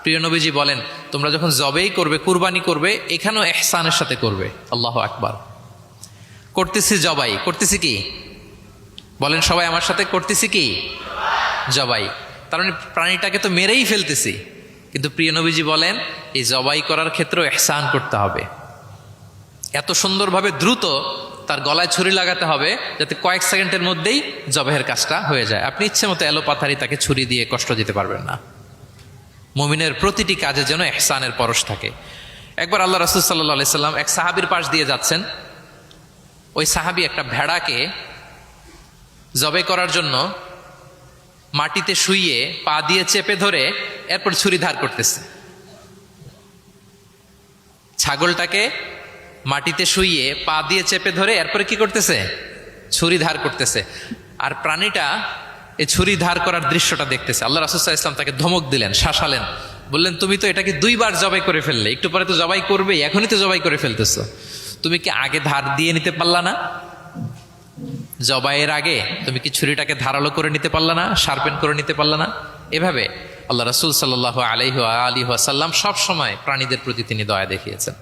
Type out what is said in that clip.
প্রিয় নবীজি বলেন তোমরা যখন জবেই করবে, কুরবানি করবে, এখানেও ইহসানের সাথে করবে। আল্লাহু আকবার। করতেছি জবাই, করতেছি কি বলেন সবাই আমার সাথে, করতেছি কি জবাই। তার মানে প্রাণীটাকে তো মেরেই ফেলতেছি, কিন্তু প্রিয় নবীজি বলেন এই জবাই করার ক্ষেত্রেও ইহসান করতে হবে। এত সুন্দরভাবে দ্রুত তার গলায় ছুরি লাগাতে হবে যাতে কয়েক সেকেন্ডের মধ্যেই জবাইয়ের কাজটা হয়ে যায়। আপনি ইচ্ছে মতো এলোপাথারি তাকে ছুরি দিয়ে কষ্ট দিতে পারবেন না। মুমিনের প্রতিটি কাজে যেন ইহসানের পরশ থাকে। একবার আল্লাহ রাসূল সাল্লাল্লাহু আলাইহি সাল্লাম এক সাহাবীর পাশ দিয়ে যাচ্ছেন। ওই সাহাবী একটা ভেড়াকে জবাই করার জন্য মাটিতে শুইয়ে পা দিয়ে চেপে ধরে এরপর ছুরি ধার করতেছে। ছাগলটাকে মাটিতে শুইয়ে পা দিয়ে চেপে ধরে এরপরে কি করতেছে? ছুরি ধার করতেছে। আর প্রাণীটা এই ছুরি ধার করার দৃশ্যটা দেখতেছে। আল্লাহ রাসূল সাল্লাল্লাহু আলাইহি ওয়াসাল্লাম তাকে ধমক দিলেন, শাসালেন, বললেন তুমি তো এটাকে 2 বার জবাই করে ফেললে, একটু পরে তো জবাই করবেই, এখনই তো জবাই করে ফেলতেছো, তুমি কি আগে ধার দিয়ে নিতে পারলা না? জবাইয়ের আগে তুমি কি ছুরিটাকে ধারালো করে নিতে পারলা না, শার্পেন করে নিতে পারলা না? এভাবে আল্লাহ রাসূল সাল্লাল্লাহু আলাইহি ওয়া আলিহি ওয়াসাল্লাম সব সময় প্রাণীদের প্রতি তিনি দয়া দেখিয়েছেন।